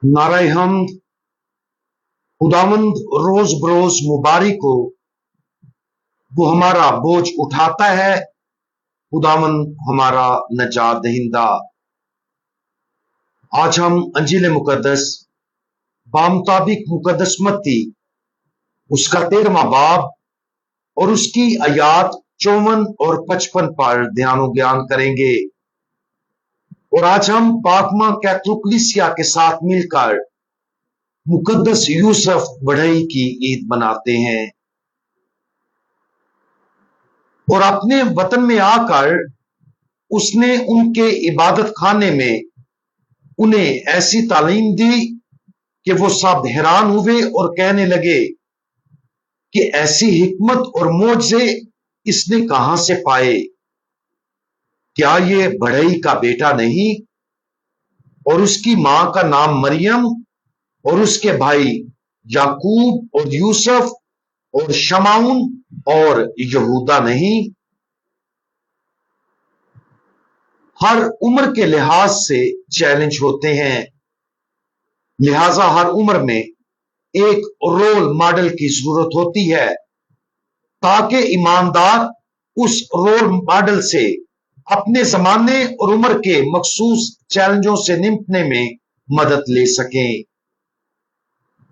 नाराय हमद। खुदावंद रोज बरोज मुबारक हो। वो हमारा बोझ उठाता है। खुदावंद हमारा नजात दहिंदा। आज हम अंजील मुकद्दस बामुताबिक मुकद्दस मत्ती उसका 13वां बाब और उसकी आयात 54 और 55 पर ध्यान ज्ञान करेंगे। और आज हम पाकमा कैथोलिसिया के साथ मिलकर मुकद्दस यूसुफ बढ़ई की ईद मनाते हैं और अपने वतन में आकर उसने उनके इबादत खाने में उन्हें ऐसी तालीम दी कि वो सब हैरान हुए और कहने लगे कि ऐसी हिकमत और मोजे इसने कहां से पाए। क्या ये बढ़ई का बेटा नहीं? और उसकी मां का नाम मरियम और उसके भाई याकूब और यूसुफ और शमाउन और यहूदा नहीं? हर उम्र के लिहाज से चैलेंज होते हैं, लिहाजा हर उम्र में एक रोल मॉडल की जरूरत होती है ताकि ईमानदार उस रोल मॉडल से अपने जमाने और उम्र के मखसूस चैलेंजों से निपटने में मदद ले सकें।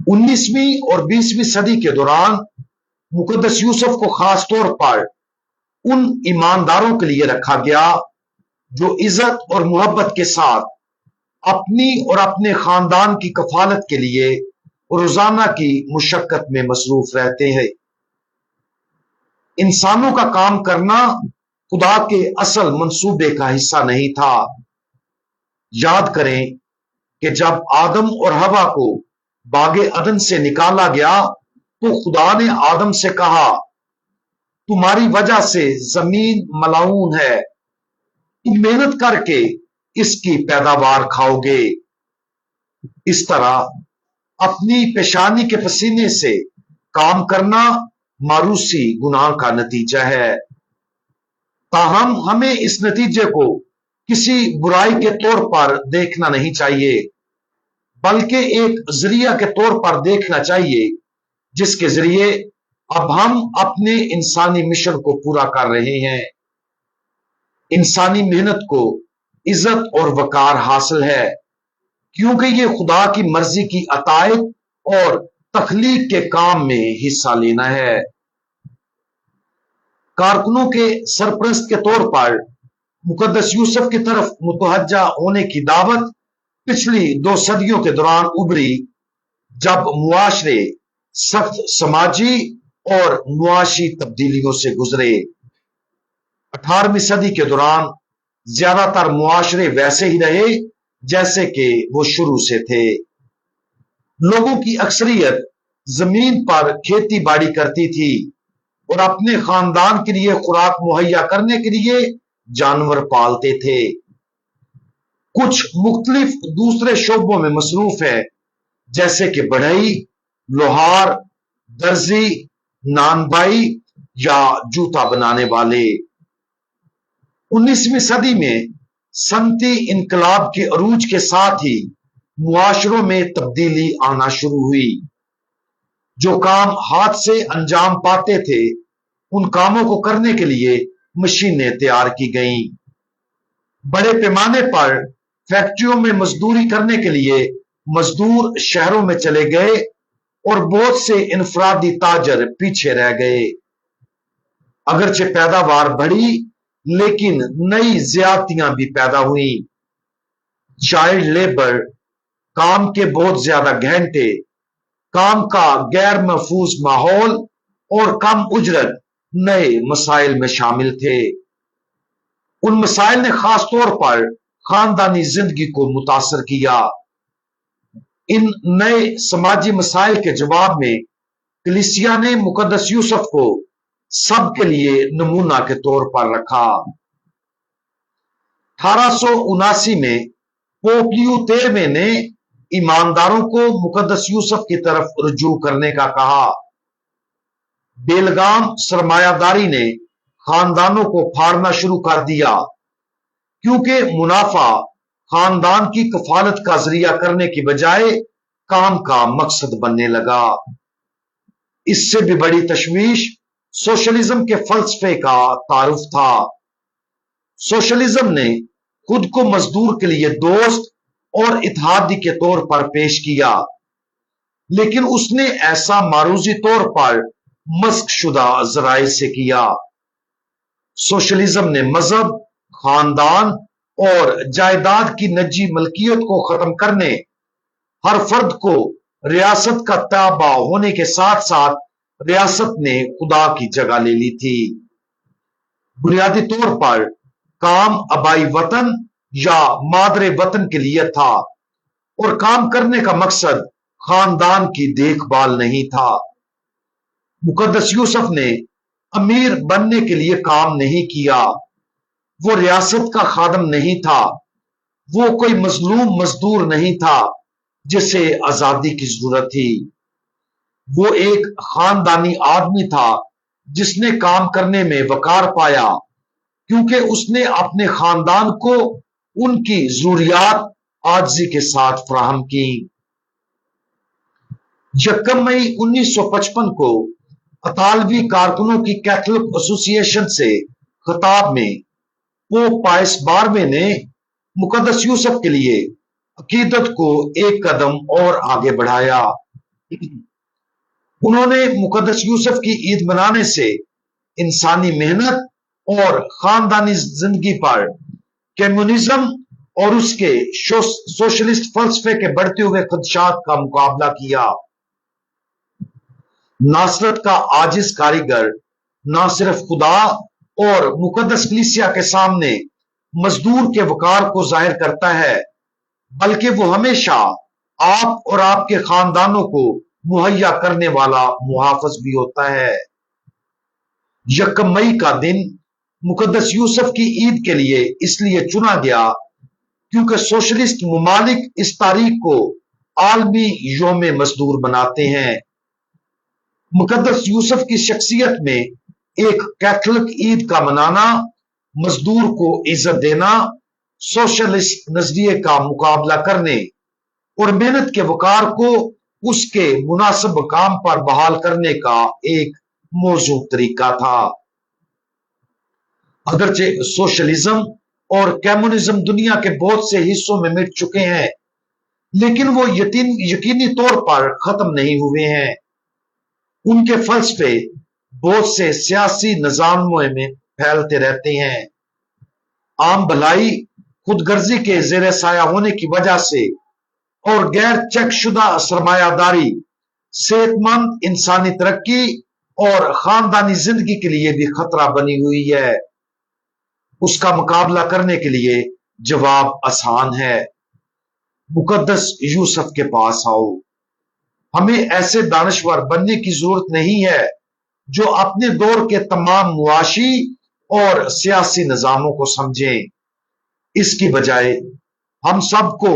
19वीं और 20वीं सदी के दौरान मुकद्दस यूसुफ को खास तौर पर उन ईमानदारों के लिए रखा गया जो इज्जत और मोहब्बत के साथ अपनी और अपने खानदान की कफालत के लिए रोजाना की मुशक्कत में मसरूफ रहते हैं। इंसानों का काम करना खुदा के असल मंसूबे का हिस्सा नहीं था। याद करें कि जब आदम और हवा को बागे अदन से निकाला गया तो खुदा ने आदम से कहा, तुम्हारी वजह से जमीन मलाऊन है, तुम मेहनत करके इसकी पैदावार खाओगे। इस तरह अपनी पेशानी के पसीने से काम करना मारूसी गुनाह का नतीजा है। ताहम हमें इस नतीजे को किसी बुराई के तौर पर देखना नहीं चाहिए, बल्कि एक जरिया के तौर पर देखना चाहिए जिसके जरिए अब हम अपने इंसानी मिशन को पूरा कर रहे हैं। इंसानी मेहनत को इज्जत और वकार हासिल है क्योंकि ये खुदा की मर्जी की अतायत और तखलीक के काम में हिस्सा लेना है। कारकुनों के सरपरस्त के तौर पर मुकद्दस यूसुफ की तरफ मुतवज्जा होने की दावत पिछली 2 सदियों के दौरान उभरी, जब मुआशरे सख्त समाजी और मुआशी तब्दीलियों से गुजरे। 18वीं सदी के दौरान ज्यादातर मुआशरे वैसे ही रहे जैसे कि वो शुरू से थे। लोगों की अक्सरियत जमीन पर खेती बाड़ी करती थी और अपने खानदान के लिए खुराक मुहैया करने के लिए जानवर पालते थे। कुछ मुख्तलिफ दूसरे शोबों में मसरूफ है जैसे कि बढ़ई, लोहार, दर्जी, नानबाई या जूता बनाने वाले। 19वीं सदी में सनती इनकलाब के अरूज के साथ ही मुआशरों में तब्दीली आना शुरू हुई। जो काम हाथ से अंजाम पाते थे उन कामों को करने के लिए मशीनें तैयार की गईं। बड़े पैमाने पर फैक्ट्रियों में मजदूरी करने के लिए मजदूर शहरों में चले गए और बहुत से इनफरादी ताजर पीछे रह गए। अगरचे पैदावार बढ़ी लेकिन नई ज्यादतियां भी पैदा हुई। चाइल्ड लेबर, काम के बहुत ज्यादा घंटे, काम का गैर महफूज माहौल और कम उजरत नए मसाइल में शामिल थे। उन मसाइल ने खास तौर पर खानदानी जिंदगी को मुतासर किया। इन नए समाजी मसाइल के जवाब में कलीसिया ने मुकद्दस यूसुफ को सबके लिए नमूना के तौर पर रखा। 1879 में पोप लियो 13वें ने ईमानदारों को मुकद्दस यूसुफ की तरफ रुजू करने का कहा। बेलगाम सरमायादारी ने खानदानों को फाड़ना शुरू कर दिया क्योंकि मुनाफा खानदान की कफालत का जरिया करने की बजाय काम का मकसद बनने लगा। इससे भी बड़ी तशवीश सोशलिज्म के फलसफे का तारुफ था। सोशलिज्म ने खुद को मजदूर के लिए दोस्त और इत्तेहादी के तौर पर पेश किया, लेकिन उसने ऐसा मारूजी तौर पर मस्क शुदा जराए से किया। सोशलिज्म ने मजहब, खानदान और जायदाद की निजी मलकियत को खत्म करने, हर फर्द को रियासत का ताबा होने के साथ साथ रियासत ने खुदा की जगह ले ली थी। बुनियादी तौर पर काम आबाई वतन या मादरे वतन के लिए था और काम करने का मकसद खानदान की देखभाल नहीं था। मुकद्दस यूसुफ ने अमीर बनने के लिए काम नहीं किया। वो रियासत का खादम नहीं था। वो कोई मजलूम मजदूर नहीं था जिसे आजादी की जरूरत थी। वो एक खानदानी आदमी था जिसने काम करने में वकार पाया, क्योंकि उसने अपने खानदान को उनकी जरूरियात आजिज़ी के साथ फराहम की। 1 मई 1955 को अतालवी कारकुनों की कैथोलिक एसोसिएशन से खिताब में पोप पायस 12वें ने मुकद्दस यूसुफ के लिए अकीदत को एक कदम और आगे बढ़ाया। उन्होंने मुकद्दस यूसुफ की ईद मनाने से इंसानी मेहनत और खानदानी जिंदगी पर कम्युनिज्म और उसके सोशलिस्ट फलसफे के बढ़ते हुए खदशात का मुकाबला किया। नासरत का आजिज कारीगर न सिर्फ खुदा और मुकद्दस कलीसिया के सामने मजदूर के वकार को जाहिर करता है, बल्कि वो हमेशा आप और आपके खानदानों को मुहैया करने वाला मुहाफिज भी होता है। 1 मई का दिन मुकद्दस यूसुफ की ईद के लिए इसलिए चुना गया क्योंकि सोशलिस्ट मुमालिक इस तारीख को आलमी योम मजदूर बनाते हैं। मुकद्दस यूसुफ की शख्सियत में एक कैथोलिक ईद का मनाना, मजदूर को इज्जत देना, सोशलिस्ट नजरिए का मुकाबला करने और मेहनत के वकार को उसके मुनासिब काम पर बहाल करने का एक मौजूद तरीका था। अगरचे सोशलिज्म और कम्युनिज्म दुनिया के बहुत से हिस्सों में मिट चुके हैं, लेकिन वो यकीनी तौर पर खत्म नहीं हुए हैं। उनके फलसफे बहुत से सियासी निजामों में फैलते रहते हैं। आम भलाई खुदगर्जी के जेर साया होने की वजह से और गैर चेक शुदा सरमायादारी सेहतमंद इंसानी तरक्की और खानदानी जिंदगी के लिए भी खतरा बनी हुई है। उसका मुकाबला करने के लिए जवाब आसान है, मुकद्दस यूसुफ के पास आओ। हमें ऐसे दानश्वर बनने की जरूरत नहीं है जो अपने दौर के तमाम मुआशी और सियासी निजामों को समझें। इसकी बजाय हम सबको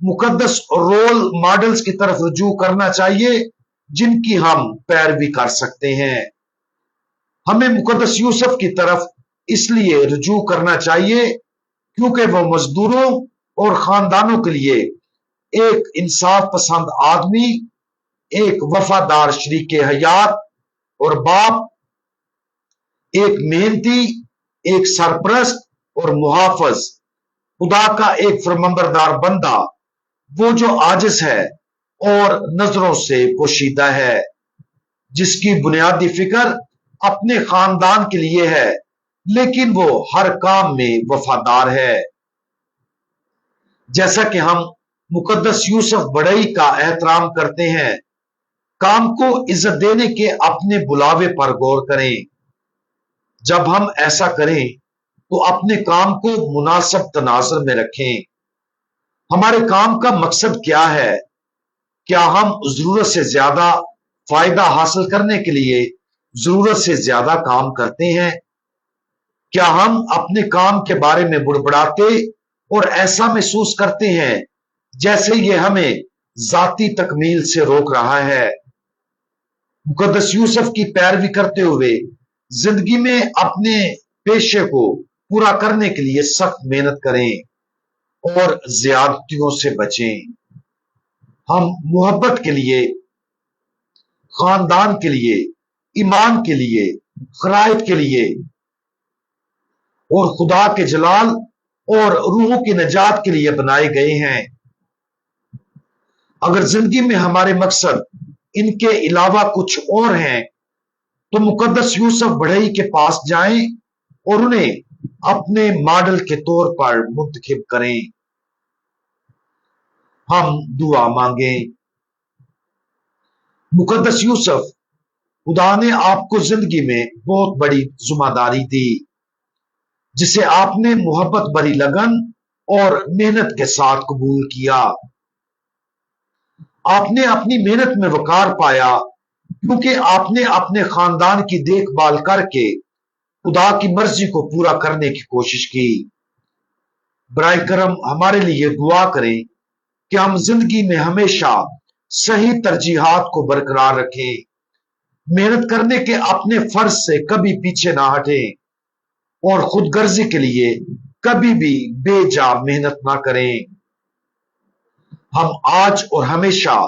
मुकद्दस रोल मॉडल्स की तरफ रुजू करना चाहिए जिनकी हम पैरवी कर सकते हैं। हमें मुकद्दस यूसुफ की तरफ इसलिए रुजू करना चाहिए क्योंकि वह मजदूरों और खानदानों के लिए एक इंसाफ पसंद आदमी, एक वफादार शरीके हयात और बाप, एक मेहनती, एक सरप्रस्त और मुहाफिज, खुदा का एक फरमाबरदार बंदा, वो जो आजिज है और नजरों से पोशीदा है, जिसकी बुनियादी फिक्र अपने खानदान के लिए है, लेकिन वो हर काम में वफादार है। जैसा कि हम मुकद्दस यूसुफ बड़ई का एहतराम करते हैं, काम को इज्जत देने के अपने बुलावे पर गौर करें। जब हम ऐसा करें तो अपने काम को मुनासिब तनाजुर में रखें। हमारे काम का मकसद क्या है? क्या हम जरूरत से ज्यादा फायदा हासिल करने के लिए जरूरत से ज्यादा काम करते हैं? क्या हम अपने काम के बारे में बुड़बुड़ाते और ऐसा महसूस करते हैं जैसे ये हमें जाती तकमील से रोक रहा है? मुकद्दस यूसुफ की पैरवी करते हुए जिंदगी में अपने पेशे को पूरा करने के लिए सख्त मेहनत करें اور زیادتیوں سے بچیں۔ ہم محبت کے لیے، خاندان کے لیے، ایمان کے لیے، خرائط کے لیے اور خدا کے جلال اور روحوں کی نجات کے لیے بنائے گئے ہیں۔ اگر زندگی میں ہمارے مقصد ان کے علاوہ کچھ اور ہیں تو مقدس یوسف بڑھئی کے پاس جائیں اور انہیں اپنے ماڈل کے طور پر منتخب کریں۔ ہم دعا مانگیں۔ مقدس یوسف، خدا نے آپ کو زندگی میں بہت بڑی ذمہ داری دی جسے آپ نے محبت بھری لگن اور محنت کے ساتھ قبول کیا۔ آپ نے اپنی محنت میں وقار پایا کیونکہ آپ نے اپنے خاندان کی دیکھ بھال کر کے خدا کی مرضی کو پورا کرنے کی کوشش کی۔ برائے کرم ہمارے لیے دعا کریں کہ ہم زندگی میں ہمیشہ صحیح ترجیحات کو برقرار رکھیں، محنت کرنے کے اپنے فرض سے کبھی پیچھے نہ ہٹیں اور خود غرضی کے لیے کبھی بھی بے جا محنت نہ کریں۔ ہم آج اور ہمیشہ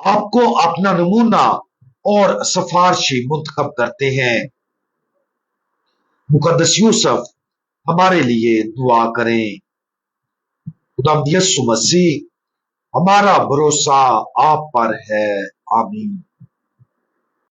آپ کو اپنا نمونہ اور سفارشی منتخب کرتے ہیں۔ مقدس یوسف، ہمارے لیے دعا کریں۔ خداوند یسوع مسیح، ہمارا بھروسہ آپ پر ہے۔ آمین۔